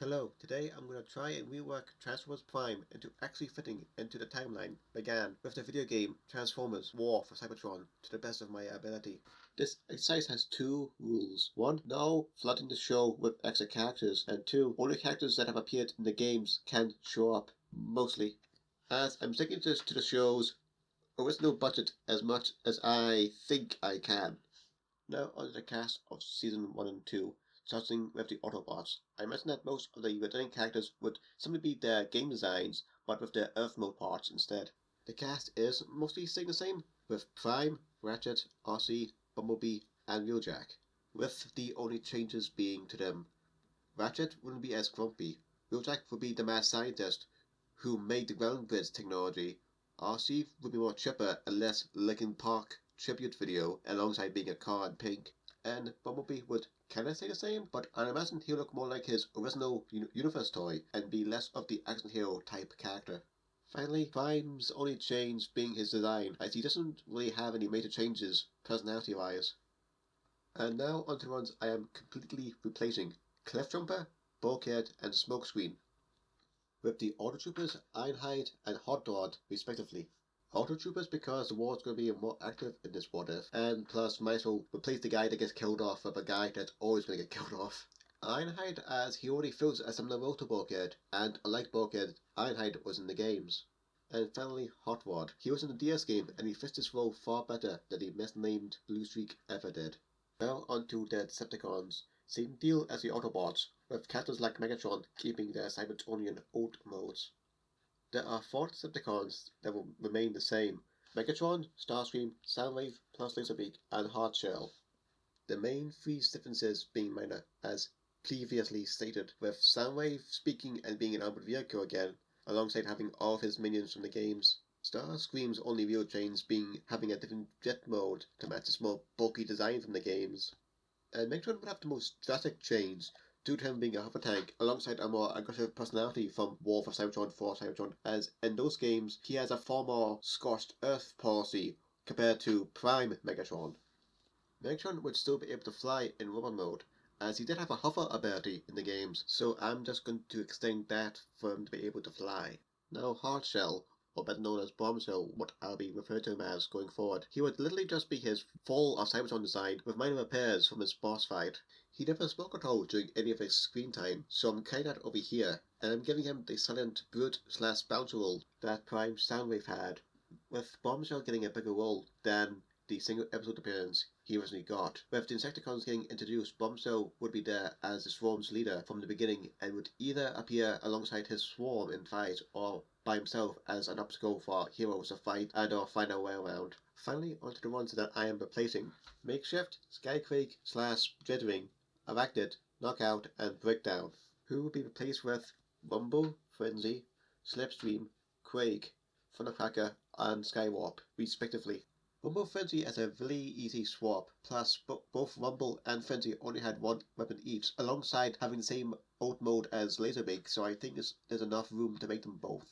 Hello, today I'm going to try and rework Transformers Prime into actually fitting into the timeline began with the video game Transformers War for Cybertron to the best of my ability. This exercise has two rules. One, no flooding the show with extra characters, and two, only characters that have appeared in the games can show up, mostly. As I'm sticking to the show's original budget as much as I think I can. Now on to the cast of Season 1 and 2. Starting with the Autobots. I imagine that most of the returning characters would simply be their game designs, but with their Earth mode parts instead. The cast is mostly staying the same, with Prime, Ratchet, RC, Bumblebee, and Wheeljack, with the only changes being to them. Ratchet wouldn't be as grumpy. Wheeljack would be the mad scientist who made the ground bridge technology. RC would be more chipper and less Linkin Park tribute video alongside being a car in pink. And Bumblebee would kinda stay the same, but I imagine he'll look more like his original universe toy and be less of the action hero type character. Finally, Prime's only change being his design, as he doesn't really have any major changes personality wise. And now onto the ones I am completely replacing: Cliffjumper, Bulkhead, and Smokescreen, with the Autotroopers, Ironhide, and Hot Rod respectively. Autotroopers because the war's going to be more active in this what if, and plus might as well replace the guy that gets killed off with a guy that's always going to get killed off. Ironhide, as he already feels a similar role to Bulkhead, and unlike Bulkhead, Ironhide was in the games. And finally, Hot Rod. He was in the DS game and he fits this role far better than the misnamed Blue Streak ever did. Now onto the Decepticons. Same deal as the Autobots, with characters like Megatron keeping their Cybertronian old modes. There are 4 Decepticons that will remain the same: Megatron, Starscream, Soundwave, plus Laserbeak, and Hardshell. The main 3 differences being minor, as previously stated, with Soundwave speaking and being an armored vehicle again, alongside having all of his minions from the games. Starscream's only real change being having a different jet mode to match his more bulky design from the games. And Megatron would have the most drastic change, due to him being a hover tank, alongside a more aggressive personality from War for Cybertron 4 Cybertron, as in those games he has a far more scorched earth policy compared to Prime Megatron. Megatron would still be able to fly in robot mode, as he did have a hover ability in the games, so I'm just going to extend that for him to be able to fly. Now Hardshell, or better known as Bombshell, what I'll be referred to him as going forward. He would literally just be his Fall of Cybertron design with minor repairs from his boss fight. He never spoke at all during any of his screen time, so I'm carrying that over here, and I'm giving him the silent brute / bouncer role that Prime Soundwave had, with Bombshell getting a bigger role than the single episode appearance he originally got. With the Insecticons getting introduced, Bombshell would be there as the Swarm's leader from the beginning and would either appear alongside his Swarm in fight or by himself as an obstacle for heroes to fight and or find their way around. Finally, onto the ones that I am replacing: Makeshift, Skyquake / Jittering, Arachnid, Knockout, and Breakdown, who will be replaced with Rumble, Frenzy, Slipstream, Quake, Thundercracker, and Skywarp, respectively. Rumble Frenzy is a really easy swap, plus both Rumble and Frenzy only had 1 weapon each, alongside having the same old mode as Laserbeak, so I think there's enough room to make them both.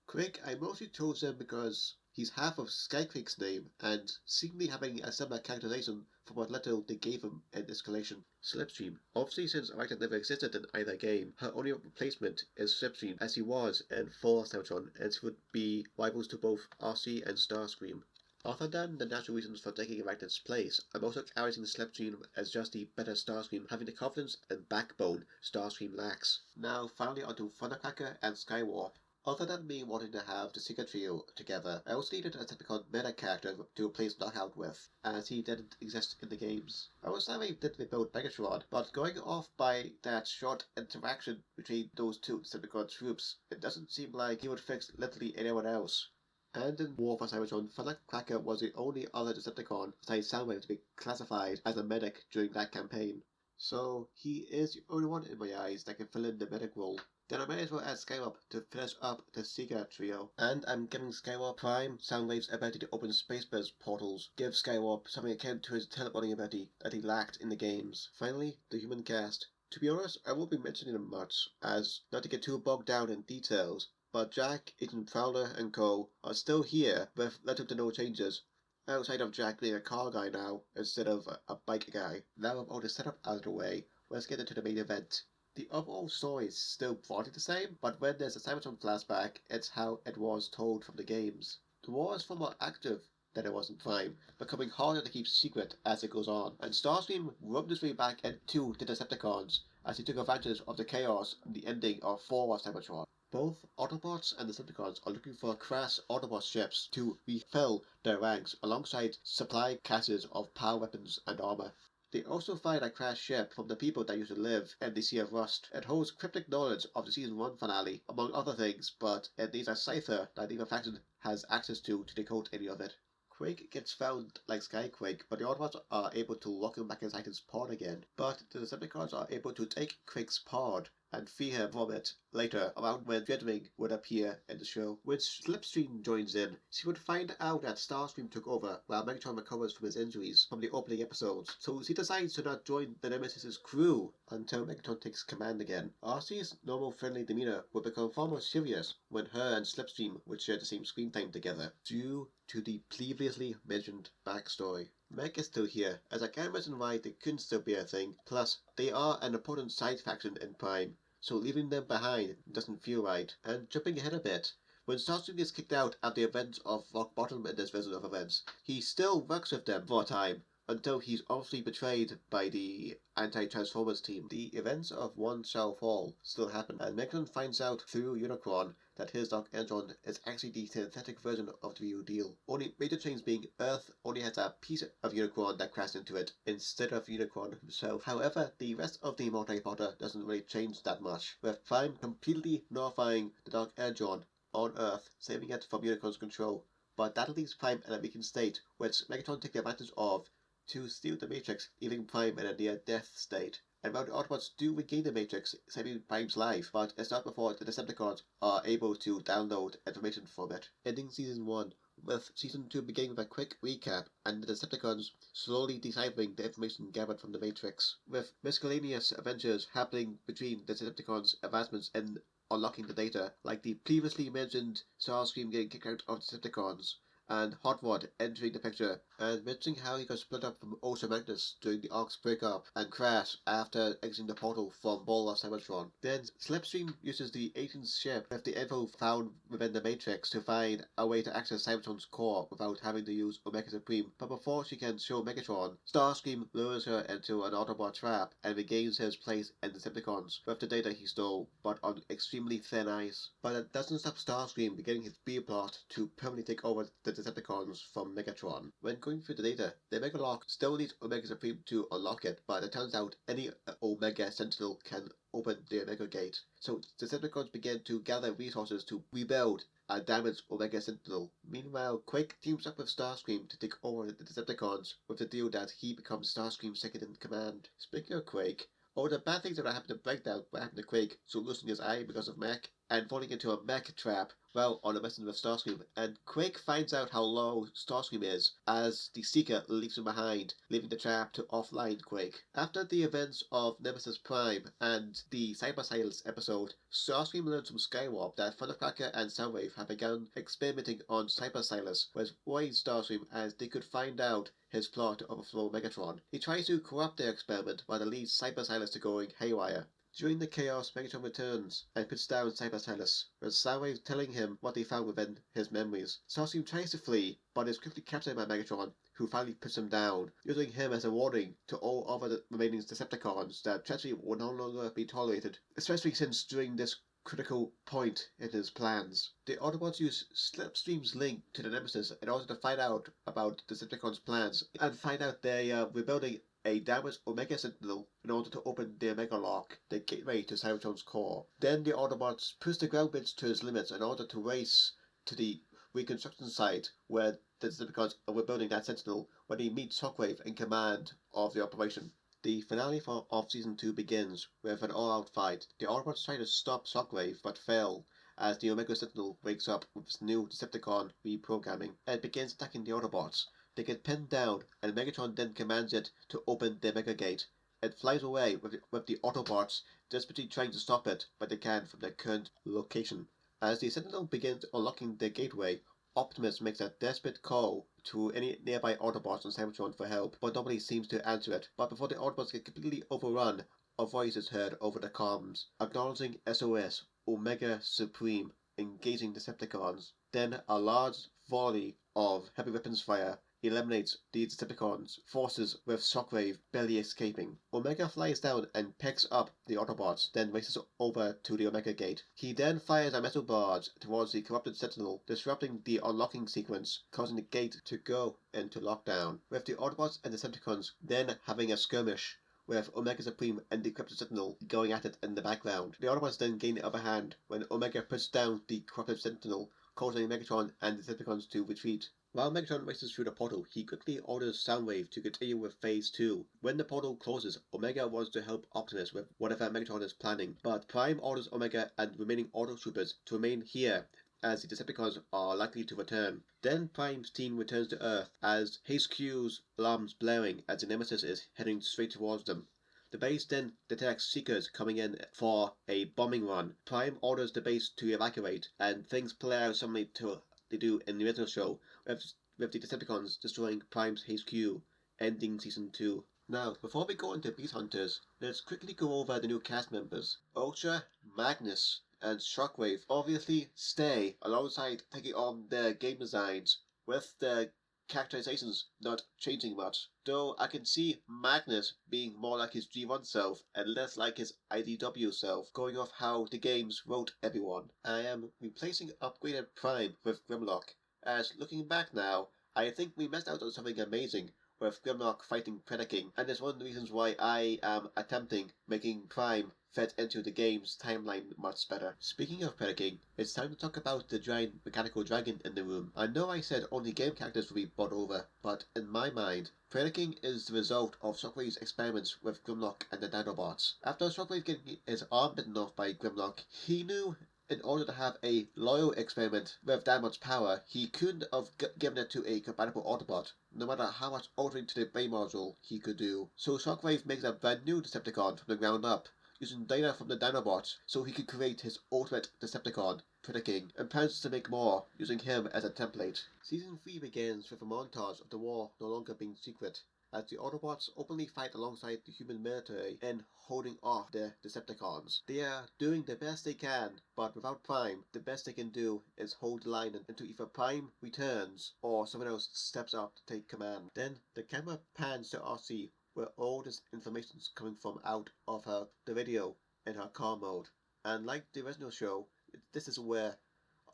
Quake, I mostly chose him because he's half of Skyquake's name, and seemingly having a similar characterization from what little they gave him in Escalation. Slipstream. Obviously, since Arachnid never existed in either game, her only replacement is Slipstream, as he was in 4 Cybertron, and would be rivals to both RC and Starscream. Other than the natural reasons for taking Arachnid's place, I'm also characterizing Slipstream as just the better Starscream, having the confidence and backbone Starscream lacks. Now finally onto Thundercracker and Skywarp. Other than me wanting to have the Secret Trio together, I also needed a typical meta character to replace Knockout with, as he didn't exist in the games. I was sorry did rebuild Megatron, but going off by that short interaction between those 2 Decepticon troops, it doesn't seem like he would fix literally anyone else. And in War for Cybertron, Thundercracker was the only other Decepticon besides Soundwave to be classified as a medic during that campaign. So he is the only one in my eyes that can fill in the medic role. Then I might as well add Skywarp to finish up the Secret Trio. And I'm giving Skywarp Prime Soundwave's ability to open space portals. Give Skywarp something akin to his teleporting ability that he lacked in the games. Finally, the human cast. To be honest, I won't be mentioning them much, as not to get too bogged down in details, but Jack, Agent Prowler, and co. are still here with little to no changes, outside of Jack being a car guy now instead of a bike guy. Now with all the setup out of the way, let's get into the main event. The overall story is still broadly the same, but when there's a Cybertron flashback, it's how it was told from the games. The war is far more active than it was in Prime, becoming harder to keep secret as it goes on, and Starscream rubbed his way back into the Decepticons as he took advantage of the chaos in the ending of 4 of Cybertron. Both Autobots and Decepticons are looking for crash Autobot ships to refill their ranks alongside supply caches of power weapons and armor. They also find a crashed ship from the people that used to live in the Sea of Rust. It holds cryptic knowledge of the Season 1 finale, among other things, but it needs a cipher that neither faction has access to decode any of it. Quake gets found like Skyquake, but the Autobots are able to lock him back inside his pod again. But the Decepticons are able to take Quake's pod and free him from it later, around when Dreadwing would appear in the show. When Slipstream joins in, she would find out that Starscream took over while Megatron recovers from his injuries from the opening episodes, so she decides to not join the Nemesis' crew until Megatron takes command again. RC's normal friendly demeanor would become far more serious when her and Slipstream would share the same screen time together, due to the previously mentioned backstory. Meg is still here, as I can't imagine why they couldn't still be a thing, plus they are an important side faction in Prime, so leaving them behind doesn't feel right. And jumping ahead a bit, when Starscream gets kicked out at the events of Rock Bottom in this version of events, he still works with them for a time, until he's obviously betrayed by the anti-Transformers team. The events of One Shall Fall still happen, and Megatron finds out through Unicron that his Dark Energon is actually the synthetic version of the real deal. Only major change being Earth only has a piece of Unicron that crashed into it, instead of Unicron himself. However, the rest of the multi-potter doesn't really change that much, with Prime completely nullifying the Dark Energon on Earth, saving it from Unicron's control. But that leaves Prime in a weakened state, which Megatron takes advantage of to steal the Matrix, leaving Prime in a near-death state. And while the Autobots do regain the Matrix, saving Prime's life, but it's not before the Decepticons are able to download information from it. Ending Season 1, with Season 2 beginning with a quick recap, and the Decepticons slowly deciphering the information gathered from the Matrix, with miscellaneous adventures happening between the Decepticons' advancements in unlocking the data, like the previously mentioned Starscream getting kicked out of Decepticons, and Hot Rod entering the picture, and mentioning how he got split up from Ultra Magnus during the Ark's breakup and crash after exiting the portal from Ball of Cybertron. Then Slipstream uses the Agent's ship with the info found within the Matrix to find a way to access Cybertron's core without having to use Omega Supreme, but before she can show Megatron, Starscream lures her into an Autobot trap and regains his place in the Decepticons with the data he stole, but on extremely thin ice. But it doesn't stop Starscream beginning his B-plot to permanently take over the Decepticons from Megatron. When going through the data, the Omega Lock still needs Omega Supreme to unlock it, but it turns out any Omega Sentinel can open the Omega Gate. So Decepticons begin to gather resources to rebuild a damaged Omega Sentinel. Meanwhile, Quake teams up with Starscream to take over the Decepticons with the deal that he becomes Starscream's second in command. Speaking of Quake, all the bad things that happened to Breakdown what happened to Quake, so losing his eye because of mech, and falling into a mech trap while on a mission with Starscream, and Quake finds out how low Starscream is as the Seeker leaves him behind, leaving the trap to offline Quake. After the events of Nemesis Prime and the Cyber Silence episode, Starscream learns from Skywarp that Thundercracker and Soundwave have begun experimenting on Cyber Silas, which worries Starscream as they could find out his plot to overthrow Megatron. He tries to corrupt their experiment, but it leads Cyber Silas to going haywire. During the chaos, Megatron returns and puts down Cyber Silas, with Soundwave telling him what they found within his memories. Starscream tries to flee, but is quickly captured by Megatron, who finally puts him down, using him as a warning to all other remaining Decepticons that treachery will no longer be tolerated, especially since during this critical point in his plans. The Autobots use Slipstream's link to the Nemesis in order to find out about the Decepticons' plans, and find out they are rebuilding a damaged Omega Sentinel in order to open the Omega Lock, the gateway to Cybertron's core. Then the Autobots push the ground bridge to its limits in order to race to the reconstruction site where the Decepticons are rebuilding that Sentinel, when they meet Shockwave in command of the operation. The finale of Season 2 begins with an all-out fight. The Autobots try to stop Shockwave but fail as the Omega Sentinel wakes up with its new Decepticon reprogramming and begins attacking the Autobots. They get pinned down, and Megatron then commands it to open the Omega Gate. It flies away with the Autobots desperately trying to stop it, but they can't from their current location. As the Sentinel begins unlocking the gateway, Optimus makes a desperate call to any nearby Autobots on Cybertron for help, but nobody seems to answer it. But before the Autobots get completely overrun, a voice is heard over the comms, acknowledging SOS, Omega Supreme, engaging Decepticons. Then a large volley of heavy weapons fire eliminates the Decepticons' forces with Shockwave barely escaping. Omega flies down and picks up the Autobots, then races over to the Omega Gate. He then fires a metal barge towards the corrupted Sentinel, disrupting the unlocking sequence, causing the gate to go into lockdown, with the Autobots and Decepticons then having a skirmish, with Omega Supreme and the corrupted Sentinel going at it in the background. The Autobots then gain the upper hand when Omega puts down the corrupted Sentinel, causing Megatron and the Decepticons to retreat. While Megatron races through the portal, he quickly orders Soundwave to continue with Phase 2. When the portal closes, Omega wants to help Optimus with whatever Megatron is planning, but Prime orders Omega and remaining Autotroopers to remain here as the Decepticons are likely to return. Then Prime's team returns to Earth as HQ's alarms blaring as the Nemesis is heading straight towards them. The base then detects Seekers coming in for a bombing run. Prime orders the base to evacuate, and things play out similarly to they do in the original show, with the Decepticons destroying Prime's HQ, ending Season 2. Now, before we go into Beast Hunters, let's quickly go over the new cast members. Ultra, Magnus, and Shockwave obviously stay alongside taking on their game designs, with their characterizations not changing much, though I can see Magnus being more like his G1 self and less like his IDW self, going off how the games wrote everyone. I am replacing upgraded Prime with Grimlock, as looking back now, I think we missed out on something amazing with Grimlock fighting Predaking, and it's one of the reasons why I am attempting making Prime fit into the game's timeline much better. Speaking of Predaking, it's time to talk about the giant mechanical dragon in the room. I know I said only game characters will be brought over, but in my mind, Predaking is the result of Shockwave's experiments with Grimlock and the Dinobots. After Shockwave getting his arm bitten off by Grimlock, he knew in order to have a loyal experiment with that much power, he couldn't have given it to a compatible Autobot, no matter how much altering to the brain module he could do. So Shockwave makes a brand new Decepticon from the ground up, using data from the Dinobots so he could create his ultimate Decepticon, Predaking, and plans to make more, using him as a template. Season 3 begins with a montage of the war no longer being secret, as the Autobots openly fight alongside the human military in holding off the Decepticons. They are doing the best they can, but without Prime, the best they can do is hold the line until either Prime returns or someone else steps up to take command. Then the camera pans to RC, where all this information is coming from out of the radio in her car mode. And like the original show, this is where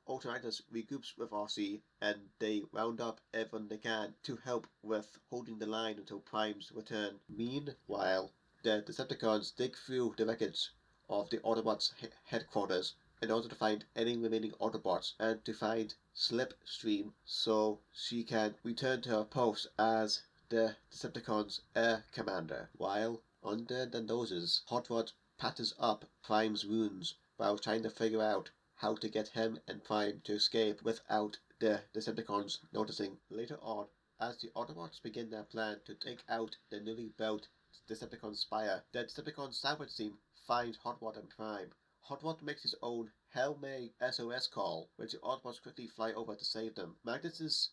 Ultra Magnus regroups with RC and they round up everyone they can to help with holding the line until Prime's return. Meanwhile, the Decepticons dig through the records of the Autobots' headquarters in order to find any remaining Autobots and to find Slipstream so she can return to her post as the Decepticons' air commander. While under their noses, Hot Rod patches up Prime's wounds while trying to figure out how to get him and Prime to escape without the Decepticons noticing. Later on, as the Autobots begin their plan to take out the newly built Decepticon Spire, the Decepticon salvage team finds Hot Rod and Prime. Hot Rod makes his own Hell-May SOS call, which the Autobots quickly fly over to save them. Magnus's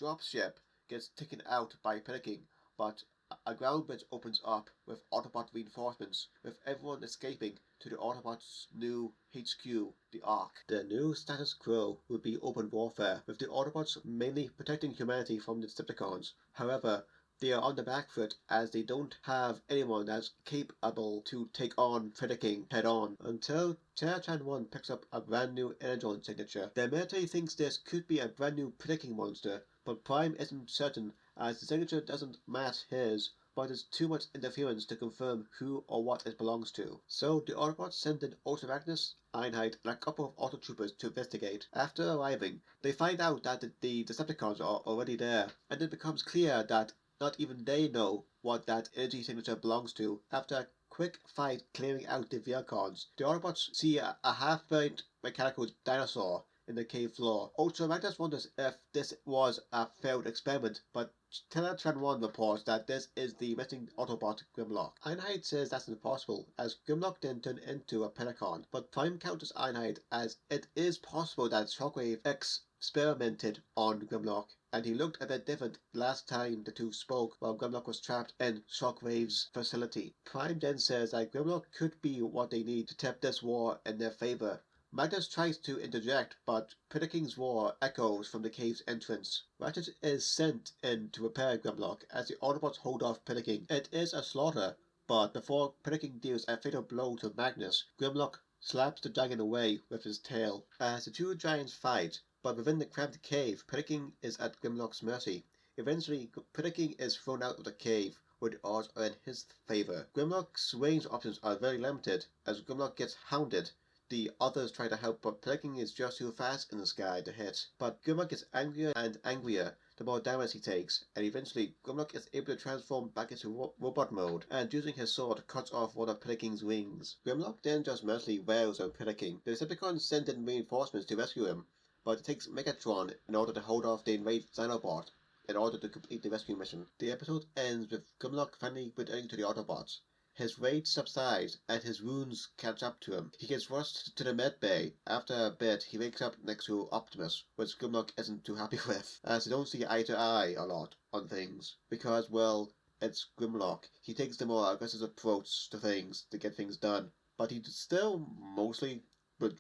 dropship gets taken out by Predaking, but a ground bridge opens up with Autobot reinforcements, with everyone escaping to the Autobots' new HQ, the Ark. The new status quo would be open warfare, with the Autobots mainly protecting humanity from the Decepticons. However, they are on the back foot as they don't have anyone that's capable to take on Predaking head on, until Terratran 1 picks up a brand new Energon signature. The military thinks this could be a brand new Predaking monster, but Prime isn't certain as the signature doesn't match his, but is too much interference to confirm who or what it belongs to. So the Autobots send in Ultra Magnus, Ironhide, and a couple of Autotroopers to investigate. After arriving, they find out that the Decepticons are already there, and it becomes clear that not even they know what that energy signature belongs to. After a quick fight clearing out the Vehicons, the Autobots see a half-burnt mechanical dinosaur in the cave floor. Ultra Magnus wonders if this was a failed experiment, but Terratran 1 reports that this is the missing Autobot Grimlock. Ironhide says that's impossible, as Grimlock then turned into a Predacon, but Prime counters Ironhide as it is possible that Shockwave experimented on Grimlock and he looked a bit different last time the two spoke while Grimlock was trapped in Shockwave's facility. Prime then says that Grimlock could be what they need to tip this war in their favor. Magnus tries to interject, but Predaking's roar echoes from the cave's entrance. Ratchet is sent in to repair Grimlock as the Autobots hold off Predaking. It is a slaughter, but before Predaking deals a fatal blow to Magnus, Grimlock slaps the dragon away with his tail. As the two giants fight, but within the cramped cave, Predaking is at Grimlock's mercy. Eventually, Predaking is thrown out of the cave, where the odds are in his favor. Grimlock's range options are very limited, as Grimlock gets hounded. The others try to help, but Predaking is just too fast in the sky to hit. But Grimlock gets angrier and angrier the more damage he takes, and eventually Grimlock is able to transform back into robot mode, and using his sword cuts off one of Predaking's wings. Grimlock then just mercilessly wails on Predaking. The Decepticons send in reinforcements to rescue him, but it takes Megatron in order to hold off the enraged Xenobot in order to complete the rescue mission. The episode ends with Grimlock finally returning to the Autobots. His rage subsides and his wounds catch up to him. He gets rushed to the med bay. After a bit, he wakes up next to Optimus, which Grimlock isn't too happy with, as they don't see eye to eye a lot on things. Because, well, it's Grimlock. He takes the more aggressive approach to things to get things done, but he still mostly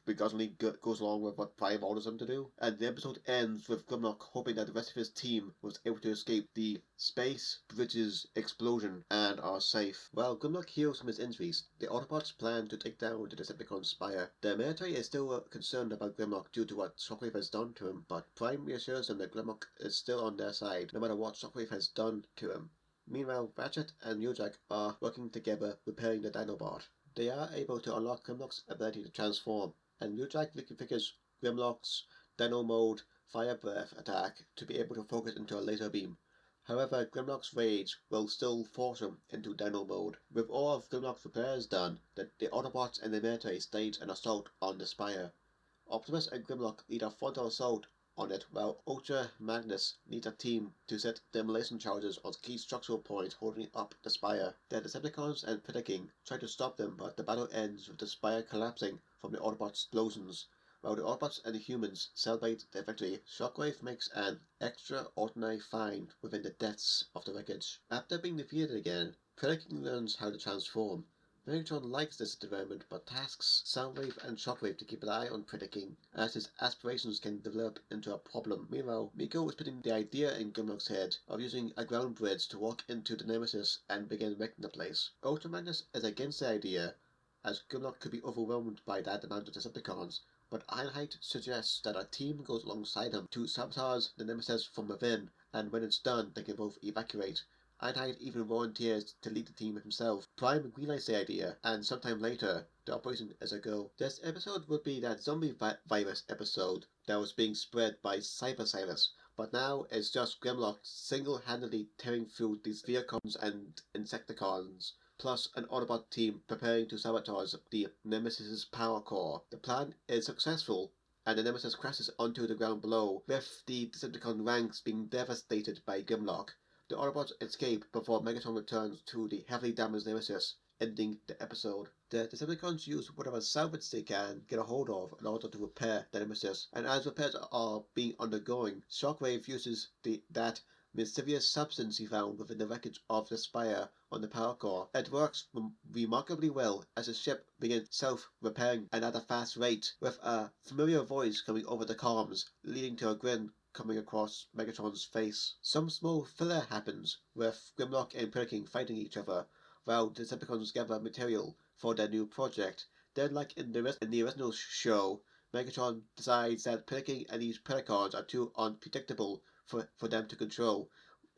begrudgingly goes along with what Prime orders him to do. And the episode ends with Grimlock hoping that the rest of his team was able to escape the space bridge's explosion and are safe. While Grimlock heals from his injuries, the Autobots plan to take down the Decepticon spire. The military is still concerned about Grimlock due to what Shockwave has done to him, but Prime reassures them that Grimlock is still on their side, no matter what Shockwave has done to him. Meanwhile, Ratchet and Wheeljack are working together repairing the Dinobot. They are able to unlock Grimlock's ability to transform, and Wheeljack reconfigures Grimlock's Dino Mode Fire Breath attack to be able to focus into a laser beam. However, Grimlock's rage will still force him into Dino Mode. With all of Grimlock's repairs done, the Autobots and the military stage an assault on the spire. Optimus and Grimlock lead a frontal assault on it, while Ultra Magnus leads a team to set demolition charges on key structural points holding up the spire. The Decepticons and Predaking try to stop them, but the battle ends with the spire collapsing from the Autobots' explosions. While the Autobots and the humans celebrate their victory, Shockwave makes an extraordinary find within the depths of the wreckage. After being defeated again, Predaking learns how to transform. Megatron likes this development, but tasks Soundwave and Shockwave to keep an eye on Predaking, as his aspirations can develop into a problem. Meanwhile, Miko is putting the idea in Grimlock's head of using a ground bridge to walk into the Nemesis and begin wrecking the place. Ultra Magnus is against the idea, as Grimlock could be overwhelmed by that amount of Decepticons, but Ironhide suggests that a team goes alongside him to sabotage the Nemesis from within, and when it's done, they can both evacuate. Ironhide even volunteers to lead the team himself. Prime greenlights the idea, and sometime later, the operation is a go. This episode would be that zombie virus episode that was being spread by Cybercylus, but now it's just Grimlock single-handedly tearing through these Vehicons and Insecticons, plus an Autobot team preparing to sabotage the Nemesis' power core. The plan is successful, and the Nemesis crashes onto the ground below, with the Decepticon ranks being devastated by Grimlock. The Autobots escape before Megatron returns to the heavily damaged Nemesis, ending the episode. The Decepticons use whatever salvage they can get a hold of in order to repair the Nemesis, and as repairs are being undergoing, Shockwave uses that mysterious substance he found within the wreckage of the spire on the power core. It works remarkably well as the ship begins self-repairing and at a fast rate, with a familiar voice coming over the comms, leading to a grin coming across Megatron's face. Some small filler happens, with Grimlock and Predaking fighting each other, while the Decepticons gather material for their new project. Then, like in the original show, Megatron decides that Predaking and these Predacons are too unpredictable for them to control,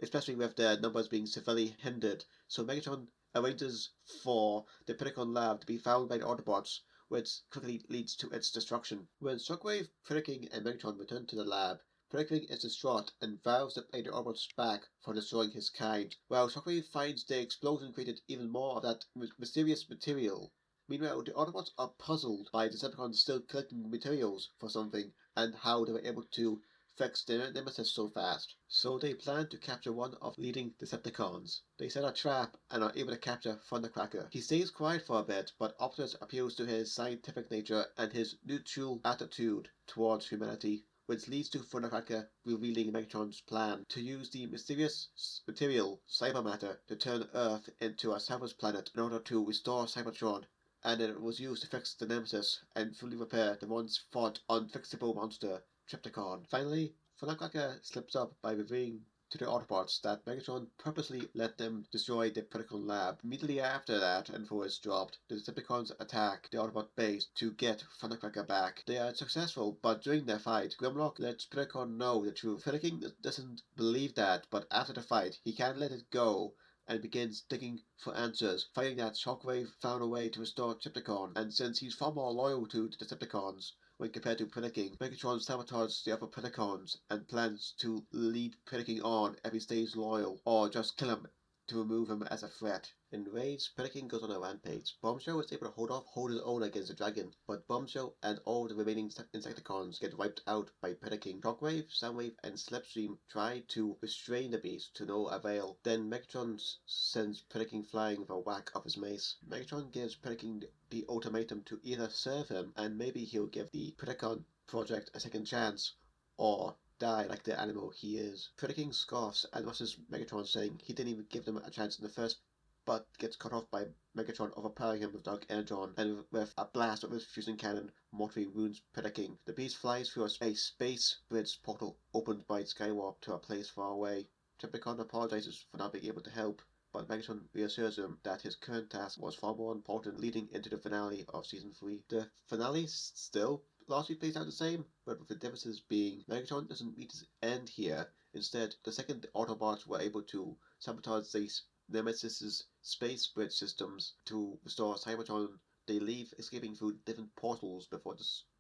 especially with their numbers being severely hindered. So Megatron arranges for the Predacon lab to be found by the Autobots, which quickly leads to its destruction. When Shockwave, Predaking, and Megatron return to the lab, Predaking is distraught and vows to pay the Autobots back for destroying his kind, while Shockwave finds the explosion created even more of that mysterious material. Meanwhile, the Autobots are puzzled by Decepticons still collecting materials for something, and how they were able to fix their Nemesis so fast. So they plan to capture one of the leading Decepticons. They set a trap and are able to capture Thundercracker. He stays quiet for a bit, but Optimus appeals to his scientific nature and his neutral attitude towards humanity. which leads to Thundercracker revealing Megatron's plan to use the mysterious material cyber matter to turn Earth into a salvage planet in order to restore Cybertron, and it was used to fix the Nemesis and fully repair the once fought unfixable monster Trypticon. Finally, Thundercracker slips up by revealing to the Autobots that Megatron purposely let them destroy the Predacon lab. Immediately after that info is dropped, the Decepticons attack the Autobot base to get Thundercracker back. They are successful, but during their fight, Grimlock lets Predacon know the truth. Predacon doesn't believe that, but after the fight, he can't let it go and begins digging for answers, finding that Shockwave found a way to restore Trypticon, and since he's far more loyal to the Decepticons when compared to Predaking, Megatron sabotages the other Predacons and plans to lead Predaking on if he stays loyal, or just kill him to remove him as a threat. Enraged, Predaking goes on a rampage. Bombshell is able to hold his own against the dragon, but Bombshell and all the remaining Insecticons get wiped out by Predaking. Shockwave, Soundwave, and Slipstream try to restrain the beast to no avail. Then Megatron sends Predaking flying with a whack of his mace. Megatron gives Predaking the ultimatum to either serve him, and maybe he'll give the Predacon project a second chance, or die like the animal he is. Predaking scoffs and rushes Megatron, saying he didn't even give them a chance in the first, but gets cut off by Megatron overpowering him with Dark Energon, and with a blast of his fusion cannon, mortally wounds Predaking. The beast flies through a space bridge portal opened by Skywarp to a place far away. Trypticon apologizes for not being able to help, but Megatron reassures him that his current task was far more important, leading into the finale of Season 3. The finale still largely plays out the same, but with the differences being Megatron doesn't meet his end here. Instead, the second the Autobots were able to sabotage the Nemesis's space bridge systems to restore Cybertron, they leave, escaping through different portals before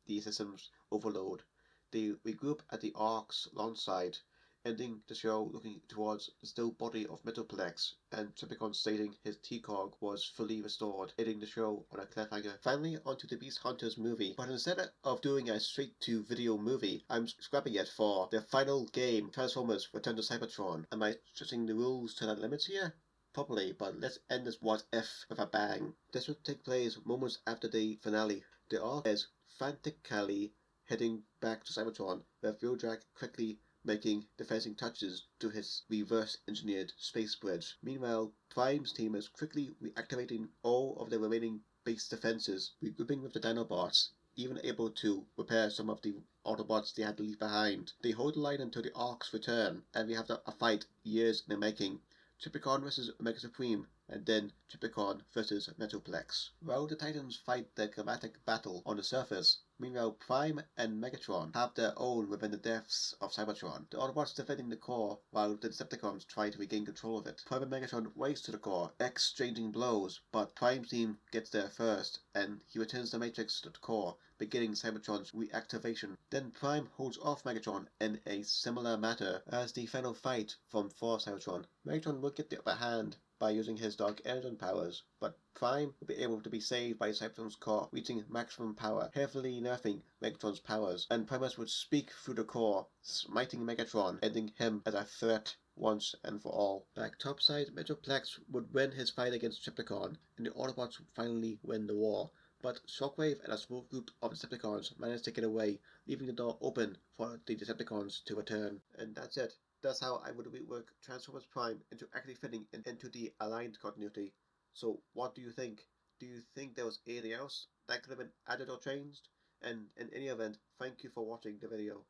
the systems overload. They regroup at the Ark's launch site, ending the show looking towards the still body of Metroplex, and Trypticon stating his T-Cog was fully restored, ending the show on a cliffhanger. Finally, onto the Beast Hunters movie, but instead of doing a straight-to-video movie, I'm scrapping it for the final game, Transformers Return to Cybertron. Am I stretching the rules to the limits here? Probably, but let's end this what if with a bang. This would take place moments after the finale. The Ark is frantically heading back to Cybertron, where Wheeljack quickly making defending touches to his reverse-engineered space bridge. Meanwhile, Prime's team is quickly reactivating all of the remaining base defenses, regrouping with the Dinobots, even able to repair some of the Autobots they had to leave behind. They hold the line until the Ark's return, and we have a fight years in the making. Trypticon vs Omega Supreme, and then Trypticon vs Metroplex. While the Titans fight their dramatic battle on the surface, meanwhile Prime and Megatron have their own within the depths of Cybertron. The Autobots defending the core, while the Decepticons try to regain control of it. Prime and Megatron race to the core, exchanging blows, but Prime's team gets there first, and he returns the Matrix to the core, beginning Cybertron's reactivation. Then Prime holds off Megatron in a similar manner as the final fight for Cybertron. Megatron will get the upper hand by using his Dark Energon powers, but Prime will be able to be saved by Cybertron's core reaching maximum power, heavily nerfing Megatron's powers, and Primus would speak through the core, smiting Megatron, ending him as a threat once and for all. Back topside, Metroplex would win his fight against Trypticon, and the Autobots would finally win the war. But Shockwave and a small group of Decepticons managed to get away, leaving the door open for the Decepticons to return. And that's it. That's how I would rework Transformers Prime into actually fitting into the aligned continuity. So what do you think? Do you think there was anything else that could have been added or changed? And in any event, thank you for watching the video.